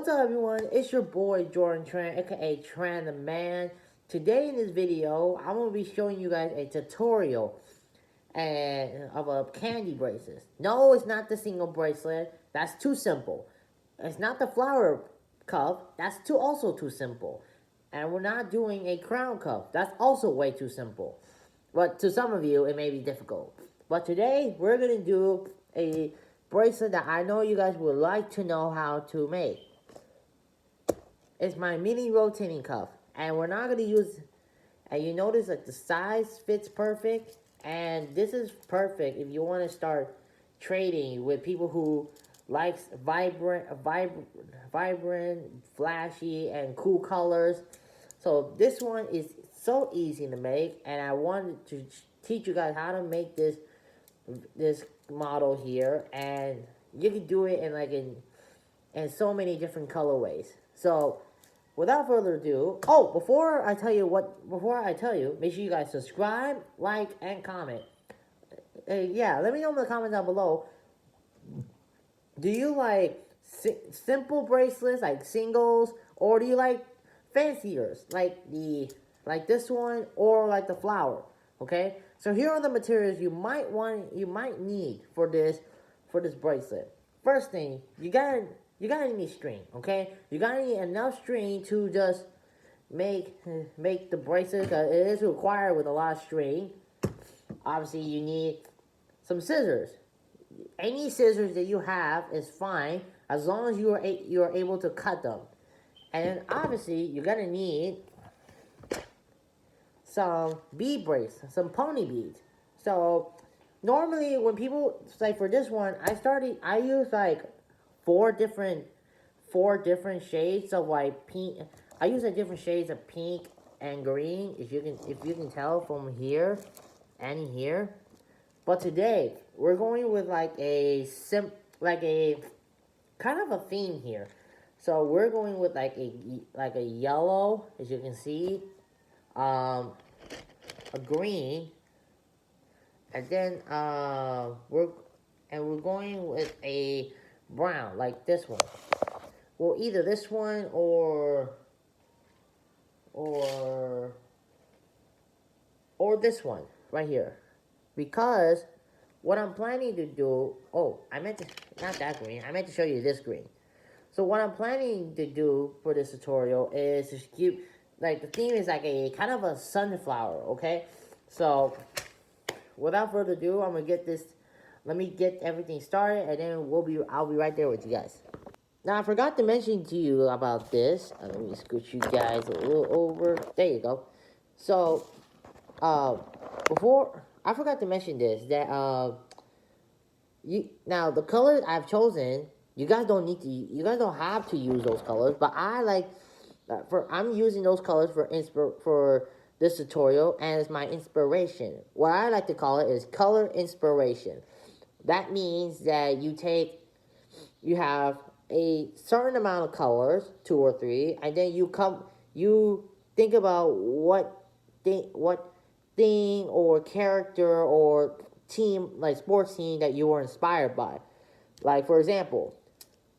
What's up, everyone? It's your boy Jordan Tran, aka Tran the Man. Today in this video, I'm gonna be showing you guys a tutorial of a candy bracelet. No, it's not the single bracelet. That's too simple. It's not the flower cup. That's also too simple. And we're not doing a crown cup. That's also way too simple. But to some of you, it may be difficult. But today, we're gonna do a bracelet that I know you guys would like to know how to make. It's my mini rotating cuff, and we're not gonna use. And you notice like the size fits perfect, and this is perfect if you want to start trading with people who likes vibrant, flashy, and cool colors. So this one is so easy to make, and I wanted to teach you guys how to make this model here, and you can do it in so many different colorways. So without further ado, before I tell you, make sure you guys subscribe, like, and comment. Yeah, let me know in the comments down below. Do you like simple bracelets, like singles, or do you like fanciers, like this one, or like the flower? Okay, so here are the materials you might need for this bracelet. First thing, you gotta need string. Okay, you gotta need enough string to just make the bracelet. Cause it is required with a lot of string. Obviously, you need some scissors. Any scissors that you have is fine as long as you are able to cut them. And then obviously you're gonna need some bead braids, some pony beads. So normally when people like for this one, I use like four different shades of like pink. I use like different shades of pink and green, if you can tell from here and here. But today we're going with like a kind of a theme here. So we're going with like a yellow, as you can see, a green, and then we're going with a brown, like this one. Well, either this one or this one right here, because what I'm planning to do. Oh, I meant to not that green. I meant to show you this green. So what I'm planning to do for this tutorial is to keep, like, the theme is like a kind of a sunflower, okay? So without further ado, I'm gonna get this. Let me get everything started, and then I'll be right there with you guys. Now I forgot to mention to you about this. Let me scooch you guys a little over. There you go. So before I forgot to mention this that now the colors I've chosen, you guys don't have to use those colors, but I like I'm using those colors for this tutorial, and it's my inspiration. What I like to call it is color inspiration. That means that you have a certain amount of colors, 2 or 3, and then you think about what thing or character or team, like sports team, that you were inspired by. Like for example,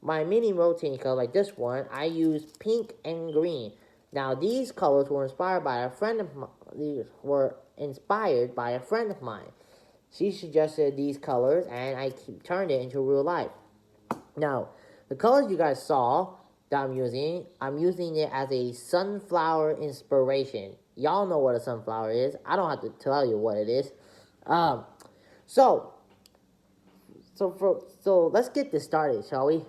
my mini rotating color, like this one, I use pink and green. Now these colors were inspired by a friend of mine. These were inspired by a friend of mine. She suggested these colors, and I turned it into real life. Now, the colors you guys saw that I'm using it as a sunflower inspiration. Y'all know what a sunflower is. I don't have to tell you what it is. So let's get this started, shall we?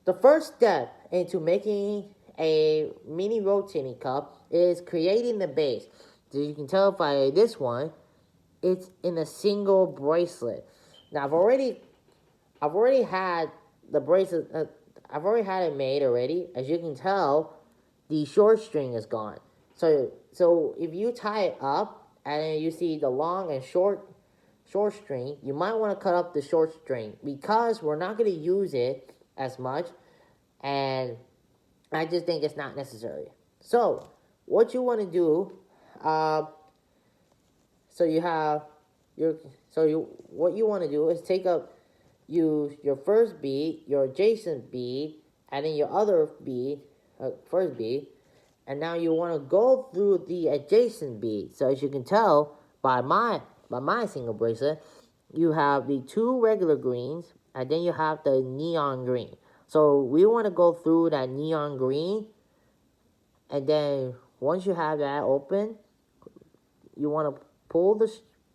The first step into making a mini rotating cup is creating the base. So you can tell by this one, it's in a single bracelet. Now I've already had the bracelet. I've already had it made already. As you can tell, the short string is gone. So if you tie it up and then you see the long and short string, you might want to cut up the short string because we're not going to use it as much, and I just think it's not necessary. So what you want to do, what you want to do is use your first bead, your adjacent bead, and then your other bead, first bead, and now you want to go through the adjacent bead. So as you can tell by my single bracelet, you have the two regular greens, and then you have the neon green. So we want to go through that neon green, and then once you have that open, you want to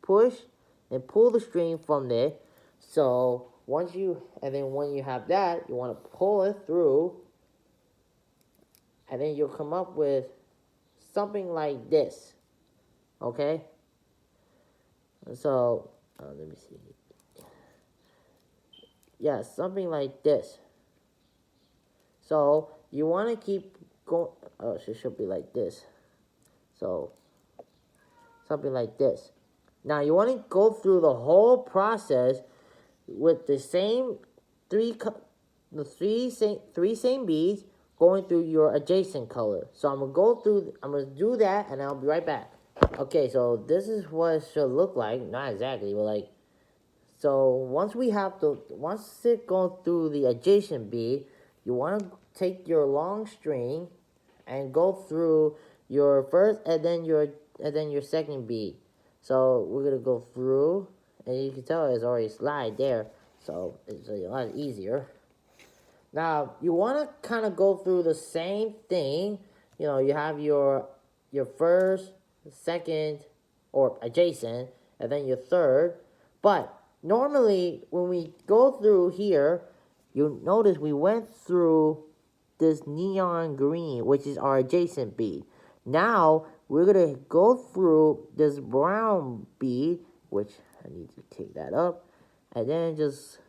push and pull the string from there. So once you, and then when you have that, you want to pull it through, and then you'll come up with something like this. Okay? So, let me see. Yeah, something like this. So, you want to keep going. Oh, it should be like this. So, something like this. Now, you want to go through the whole process with the same three same beads going through your adjacent color. So I'm gonna do that, and I'll be right back. Okay, so this is what it should look like. Not exactly, but like, so once it goes through the adjacent bead, you want to take your long string and go through your first and then your second bead. So we're gonna go through, and you can tell it's already slide there, so it's a lot easier. Now you want to kind of go through the same thing. You know, you have your first, second, or adjacent, and then your third. But normally when we go through here, you notice we went through this neon green, which is our adjacent bead. Now we're gonna go through this brown bead, which I need to take that up, and then just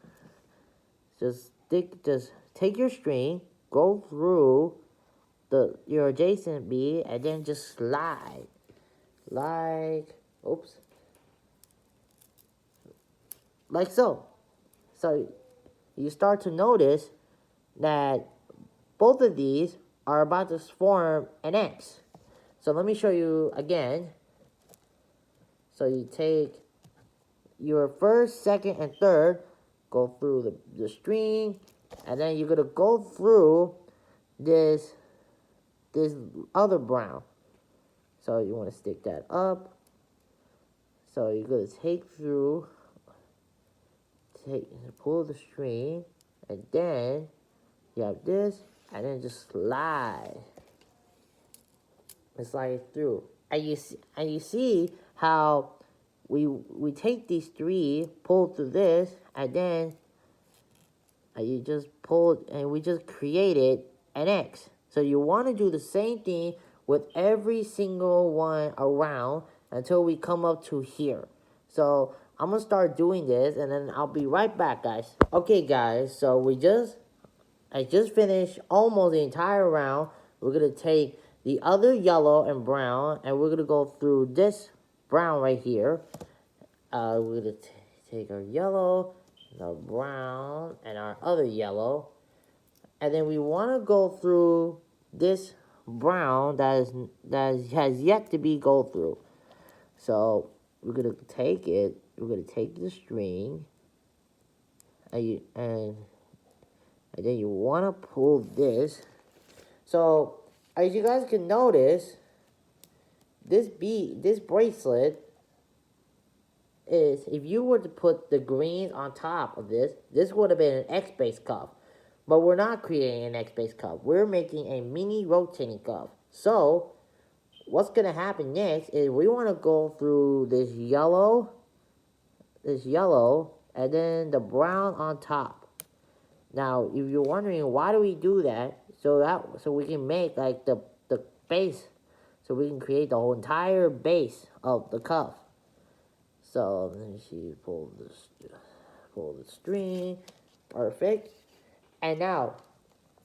take your string, go through your adjacent bead, and then just slide like so. So you start to notice that both of these are about to form an X. So let me show you again. So you take your first, second, and third, go through the string, and then you're gonna go through this other brown. So you want to stick that up. So you're gonna pull the string, and then you have this, and then just slide through. And you see how we take these three, pull through this, and then you just pull, and we just created an X. So you want to do the same thing with every single one around until we come up to here. So I'm gonna start doing this, and then I'll be right back, guys. Okay, guys, so I just finished almost the entire round. We're gonna take the other yellow and brown, and we're gonna go through this brown right here. We're gonna take our yellow, the brown, and our other yellow, and then we want to go through this brown that has yet to be go through. So we're gonna take it. We're gonna take the string, and then you want to pull this. So as you guys can notice, this bracelet is, if you were to put the greens on top of this would have been an X-based cuff. But we're not creating an X-based cuff. We're making a mini rotating cuff. So what's going to happen next is we want to go through this yellow, and then the brown on top. Now, if you're wondering why do we do that, so we can make like the base, so we can create the whole entire base of the cuff. So let me see, pull the string, perfect. And now,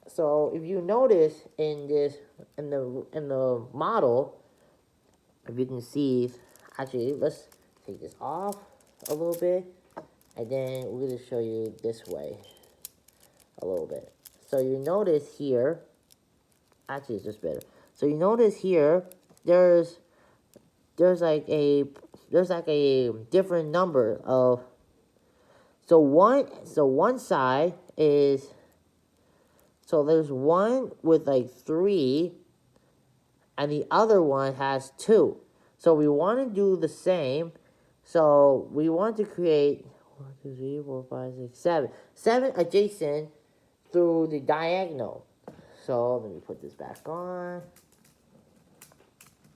so if you notice in the model, if you can see, actually let's take this off a little bit, and then we're gonna show you this way a little bit. So you notice here, actually it's just better. So you notice here, there's like a different number of, so one side is, So there's one with like 3, and the other one has 2. So we want to do the same. So we want to create 1, 2, 3, 4, 5, 6, 7. 7 adjacent through the diagonal. So let me put this back on.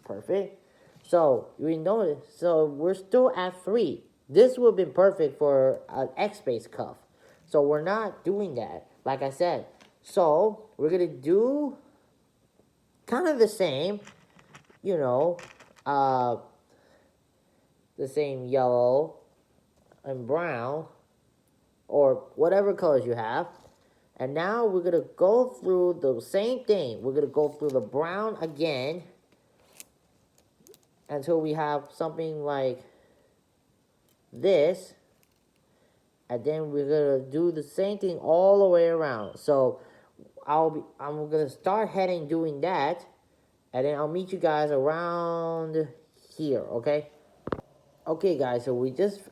Perfect. So we notice, so we're still at 3. This would have been perfect for an X-base cuff. So we're not doing that, like I said. So we're going to do kind of the same, you know, the same yellow and brown, or whatever colors you have. And now we're going to go through the same thing. We're going to go through the brown again until we have something like this. And then we're going to do the same thing all the way around. So I'm going to start heading doing that. And then I'll meet you guys around here, okay? Okay, guys, so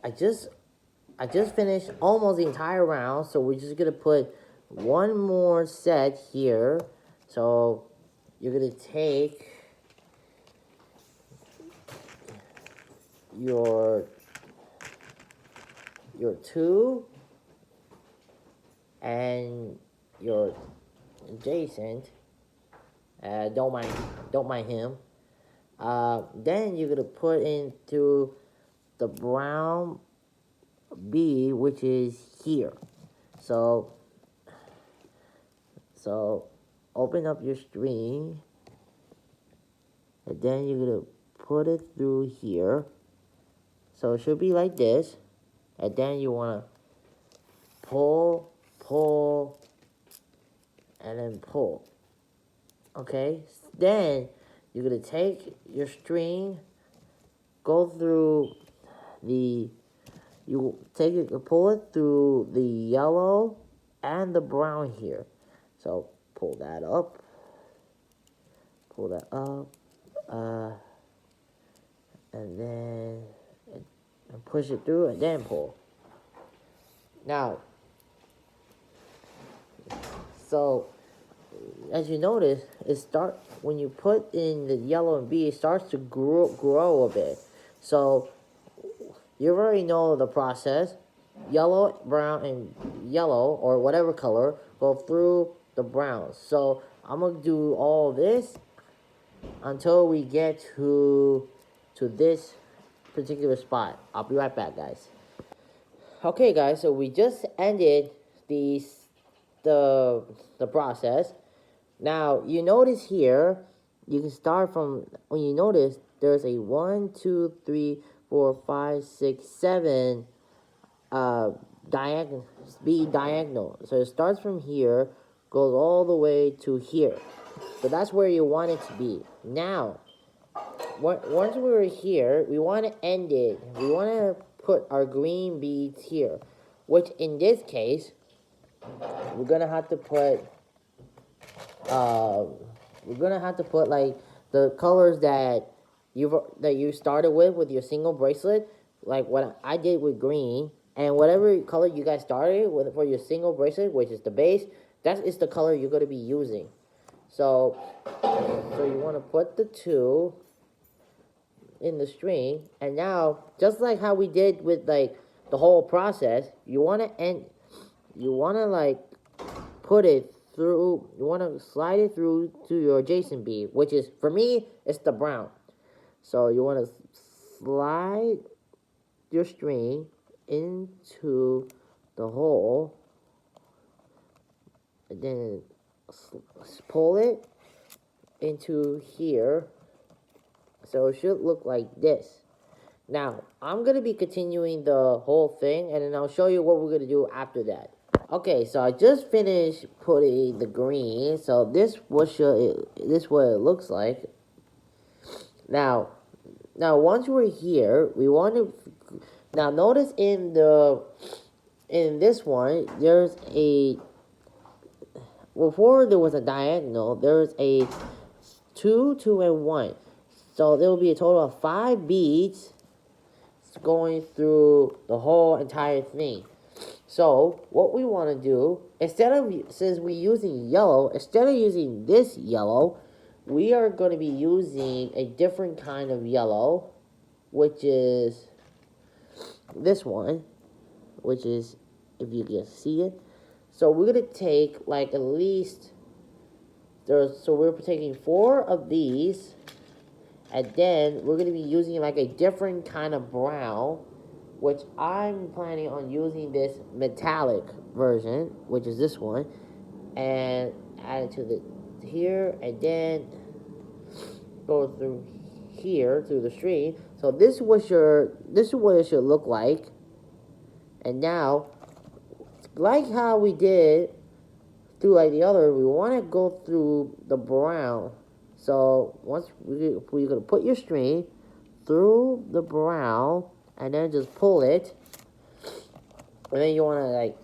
I just finished almost the entire round, so we're just gonna put one more set here. So you're gonna take your 2 and your adjacent. Don't mind him. Then you're gonna put into the brown B, which is here. So open up your string, and then you're gonna put it through here. So it should be like this, and then you wanna pull, and then pull. Okay, then you're gonna take your string, go through pull it through the yellow and the brown here. So pull that up, and then push it through, and then pull. Now, so as you notice, when you put in the yellow and B, it starts to grow a bit. So you already know the process. Yellow, brown, and yellow, or whatever color, go through the brown. So I'm going to do all this until we get to this particular spot. I'll be right back, guys. Okay, guys, so we just ended the process. Now, you notice here, you can start from, when you notice, there's a 1, 2, 3, 4, 5, 6, 7 diagonal. So it starts from here, goes all the way to here. So that's where you want it to be. Now, once we're here, we want to end it. We want to put our green beads here, which in this case, we're gonna have to put like the colors that you started with your single bracelet, like what I did with green, and whatever color you guys started with for your single bracelet, which is the base, that is the color you're going to be using. So you want to put the 2 in the string, and now just like how we did with like the whole process, you want to like put it through, you want to slide it through to your adjacent bead, which is, for me, it's the brown. So you want to slide your string into the hole, and then pull it into here. So it should look like this. Now, I'm going to be continuing the whole thing, and then I'll show you what we're going to do after that. Okay, so I just finished putting the green, so this what it looks like. Now once we're here, we want to, now notice in this one, there's a, before there was a diagonal, there's a 2, 2, and 1. So there will be a total of 5 beads going through the whole entire thing. So what we want to do, since we're using yellow, instead of using this yellow, we are going to be using a different kind of yellow, which is this one, which is, if you can see it. So we're going to take like at least, so we're taking 4 of these, and then we're going to be using like a different kind of brown, which I'm planning on using this metallic version, which is this one, and add it to the here, and then go through here through the string. So this is what it should look like. And now, like how we did through like the other, we want to go through the brown. So once we're gonna put your string through the brown, and then just pull it, and then you want to like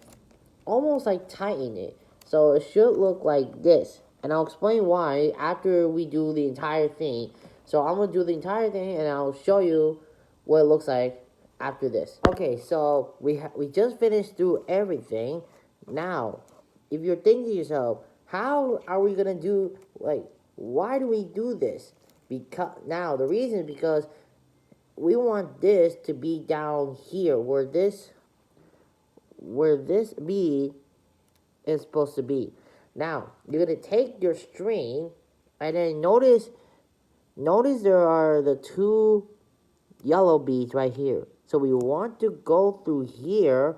almost like tighten it, so it should look like this. And I'll explain why after we do the entire thing. So I'm gonna do the entire thing, and I'll show you what it looks like after this. Okay, so we just finished through everything. Now, if you're thinking to yourself, how are we gonna do, like, why do we do this? Because now the reason is because we want this to be down here where this bead is supposed to be. Now, you're going to take your string, and then notice there are the 2 yellow beads right here. So we want to go through here,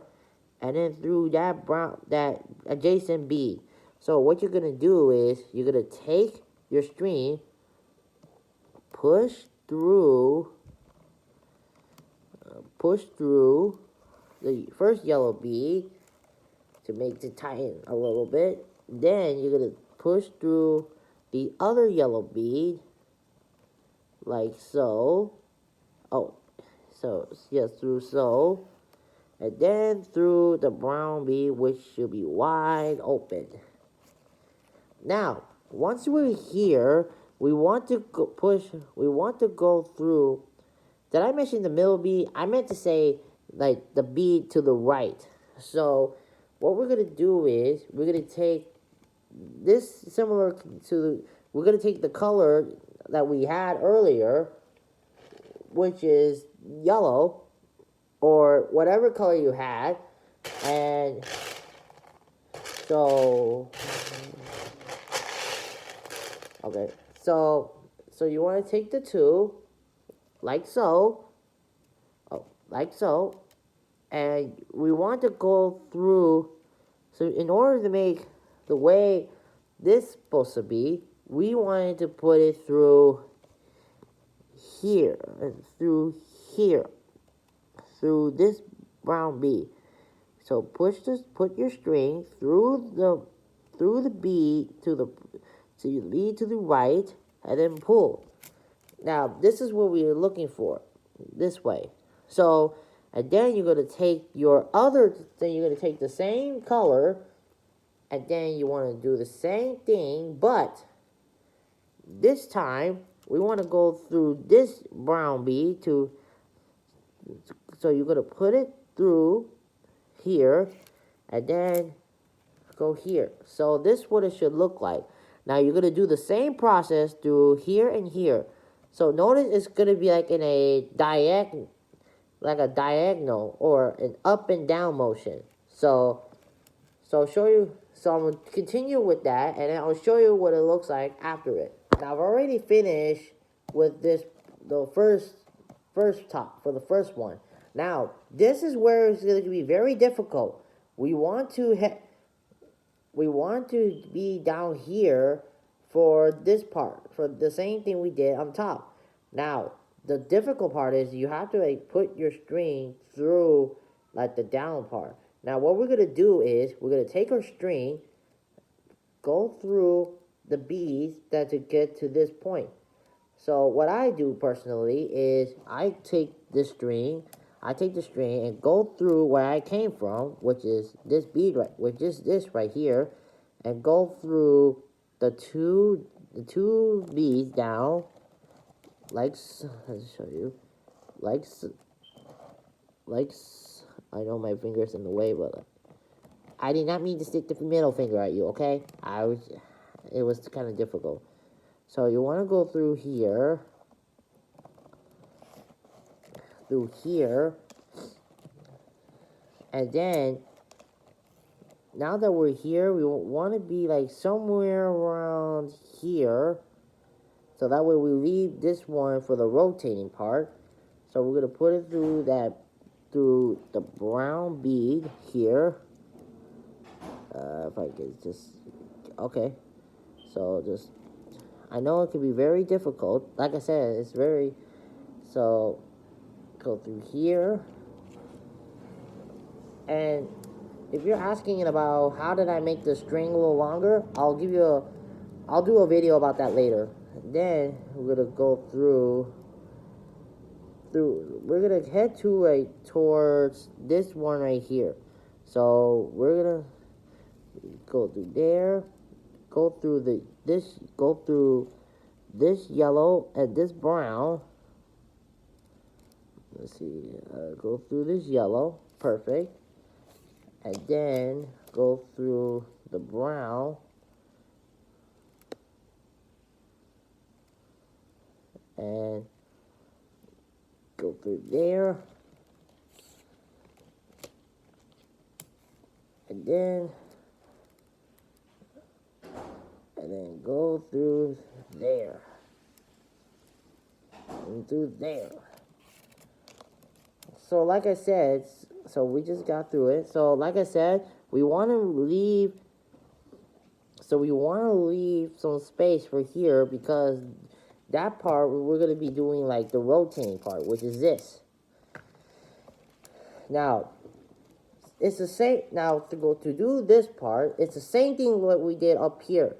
and then through that adjacent bead. So what you're going to do is, you're going to take your string, push through the first yellow bead, to make it tighten a little bit. Then you're going to push through the other yellow bead, like so. Oh, so, yes, through so. And then through the brown bead, which should be wide open. Now, once we're here, we want to go through. Did I mention the middle bead? I meant to say, like, the bead to the right. So, what we're going to do is, we're going to take this we're going to take the color that we had earlier, which is yellow, or whatever color you had, and so, okay, so you want to take the 2, like so, like so, and we want to go through. So in order to make the way this is supposed to be, we wanted to put it through here, through this brown bead. So put your string through the bead to the right, and then pull. Now this is what we are looking for, this way. So, and then you're going to take the same color, and then you want to do the same thing, but this time we want to go through this brown bead so you're going to put it through here, and then go here. So this is what it should look like. Now you're going to do the same process through here and here. So notice it's going to be like in a diagonal, or an up and down motion. So I'm going to continue with that, and then I'll show you what it looks like after it. Now I've already finished with the first top, for the first one. Now, this is where it's going to be very difficult. We want to be down here for this part, for the same thing we did on top. Now, the difficult part is you have to put your string through like the down part. Now, what we're going to do is we're going to take our string, go through the beads to get to this point. So what I do personally is I take the string and go through where I came from, which is this bead which is this right here, and go through the two beads down, like so. Let's show you, like I know my finger's in the way, but I did not mean to stick the middle finger at you, okay? It was kind of difficult. So you want to go through here, and then, now that we're here, we want to be like somewhere around here, so that way we leave this one for the rotating part. So we're going to put it through the brown bead here. If I could just, okay. So just, I know it can be very difficult. Like I said, it's very, so go through here. And if you're asking about how did I make the string a little longer, I'll do a video about that later. Then we're gonna go through, we're gonna head towards this one right here. So we're gonna go through there, go through this yellow and this brown. Let's see, go through this yellow, perfect, and then go through the brown, and go through there, and then go through there, and through there. So like I said, so we just got through it. So like I said, we want to leave some space for here, because that part we're going to be doing like the rotating part, which is this. Now, it's the same, now to do this part, it's the same thing what we did up here.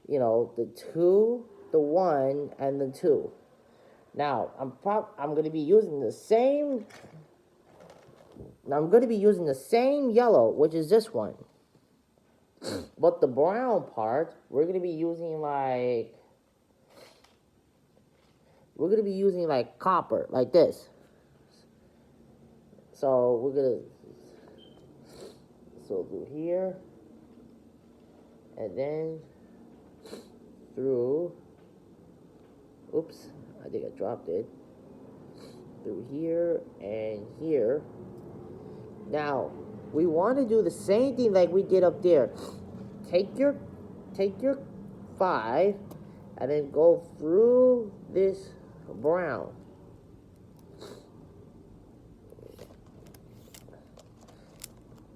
You know, the 2, the 1, and the 2. Now, I'm going to be using the same, yellow, which is this one. But the brown part, we're going to be using like copper, like this. So we're going to, through here, and then through, oops, I think I dropped it, through here and here. Now, we want to do the same thing like we did up there. Take your 5, and then go through this brown.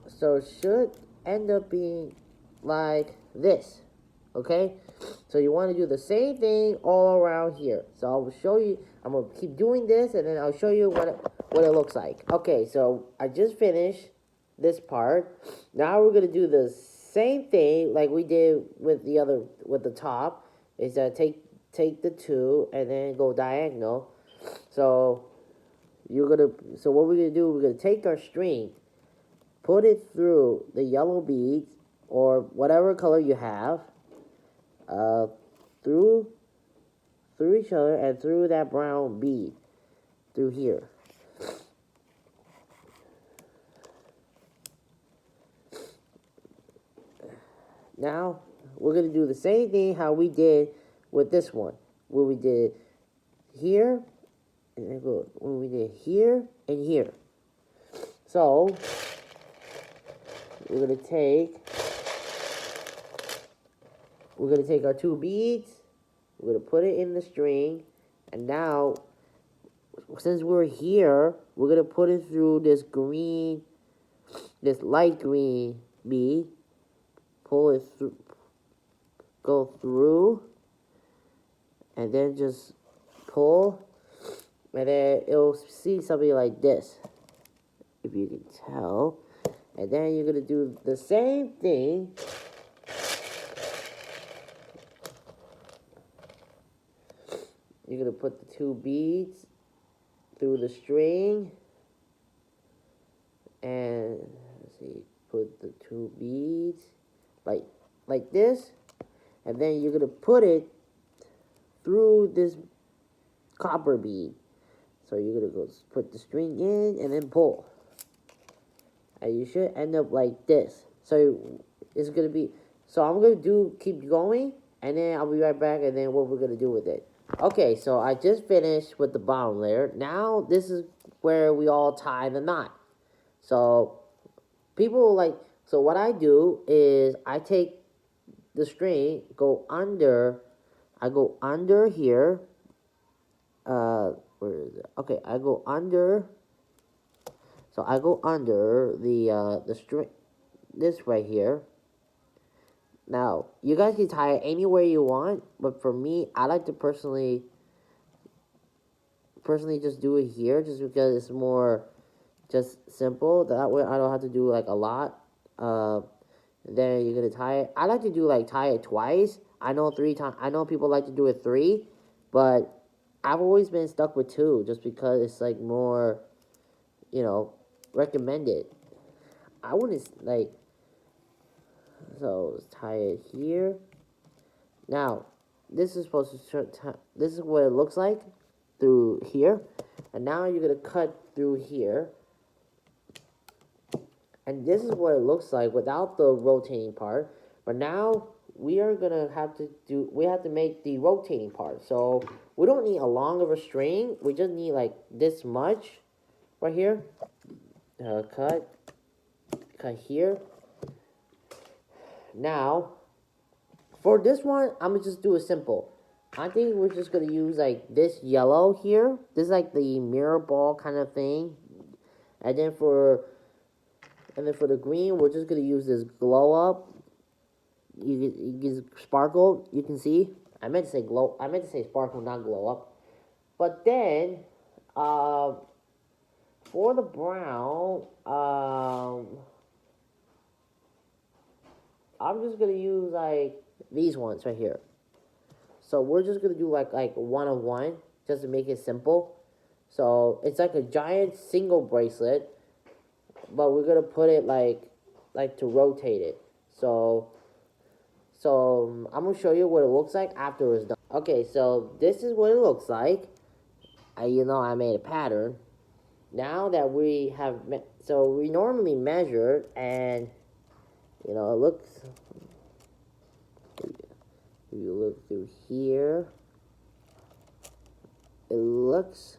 So it should end up being like this, okay? So you want to do the same thing all around here. So I'll show you, I'm going to keep doing this, and then I'll show you what it looks like. Okay, so I just finished this part. Now we're going to do the same thing like we did with the top, is that take the 2 and then go diagonal. So what we're going to do, we're going to take our string, put it through the yellow beads, or whatever color you have, through each other, and through that brown bead, through here. Now, we're going to do the same thing how we did with this one, where we did here, and then when we did here and here. So, we're going to take our 2 beads, we're going to put it in the string, and now, since we're here, we're going to put it through this light green bead, pull it through, go through, and then just pull, and then it'll see something like this, if you can tell. And then you're going to do the same thing. You're going to put the 2 beads through the string, and let's see, put the 2 beads like this, and then you're going to put it through this copper bead. So you're going to go put the string in and then pull. And you should end up like this. So it's gonna be. So I'm gonna keep going, and then I'll be right back, and then what we're gonna do with it. Okay, so I just finished with the bottom layer. Now this is where we all tie the knot. So people like. So what I do is I take the string, go under. I go under here. Where is it? Okay, I go under. So I go under the string, this right here. Now, you guys can tie it anywhere you want, but for me, I like to personally just do it here, just because it's more just simple. That way, I don't have to do like a lot. Then you're gonna tie it. I like to do like tie it twice. I know 3 times. I know people like to do it 3, but I've always been stuck with 2, just because it's like more, recommended. I wouldn't like. So let's tie it here. Now, this is supposed to. This is what it looks like through here, and now you're gonna cut through here, and this is what it looks like without the rotating part. But now we are gonna have to do. We have to make the rotating part. So we don't need a long of a string. We just need like this much, right here. Cut here. Now, for this one, I'm gonna just do it simple. I think we're just gonna use like this yellow here. This is like the mirror ball kind of thing. And then for the green, we're just gonna use this glow up. You can sparkle. You can see. I meant to say glow. I meant to say sparkle, not glow up. But then, for the brown, I'm just gonna use like these ones right here. So we're just gonna do like 1 of 1, just to make it simple. So it's like a giant single bracelet, but we're gonna put it like to rotate it. So I'm gonna show you what it looks like after it's done. Okay, so this is what it looks like. I made a pattern. Now that we have, so we normally measure, and it looks. If you look through here, it looks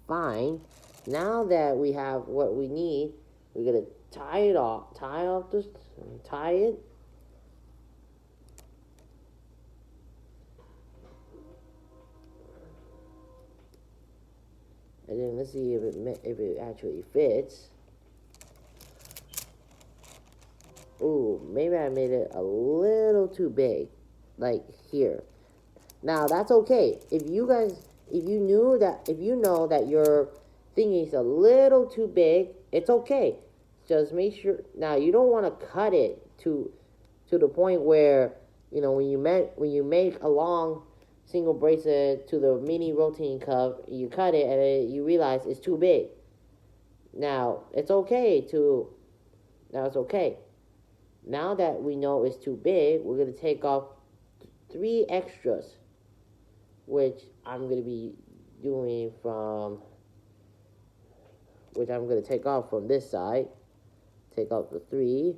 fine. Now that we have what we need, we're gonna tie it, and then let's see if it actually fits. Ooh, maybe I made it a little too big, like here. Now that's okay. If you know that your thing is a little too big, it's okay. Just make sure. Now you don't want to cut it to the point where when you make a long single bracelet to the mini rotating cup, you cut it and then you realize it's too big. Now it's okay. Now that we know it's too big, we're going to take off 3 extras, which I'm going to be doing which I'm going to take off from this side. Take off the 3.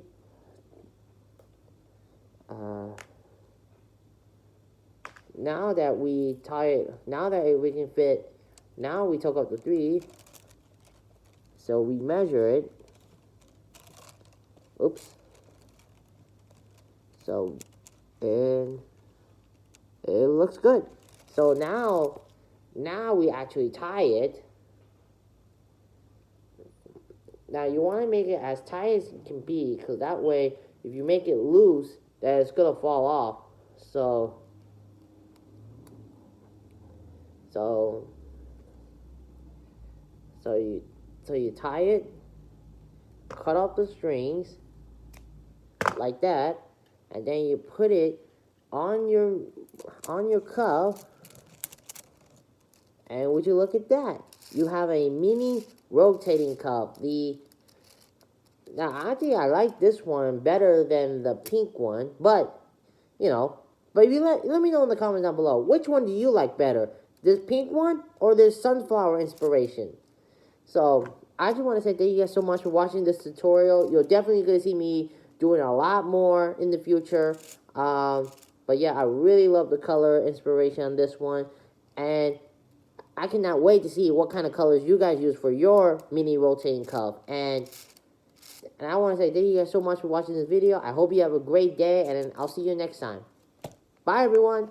Now that we tie it, now that we can fit, now we took off the 3. So we measure it. Oops. So, and it looks good. So now we actually tie it. Now you want to make it as tight as it can be, because that way, if you make it loose, then it's gonna fall off. So you tie it, cut off the strings like that, and then you put it on your cuff, and would you look at that? You have a mini rotating cuff. Now I think I like this one better than the pink one, but if you let me know in the comments down below, which one do you like better? This pink one or this sunflower inspiration? So I just want to say thank you guys so much for watching this tutorial. You're definitely going to see me doing a lot more in the future. But yeah, I really love the color inspiration on this one. And I cannot wait to see what kind of colors you guys use for your mini rotating cup. And I want to say thank you guys so much for watching this video. I hope you have a great day, and I'll see you next time. Bye, everyone.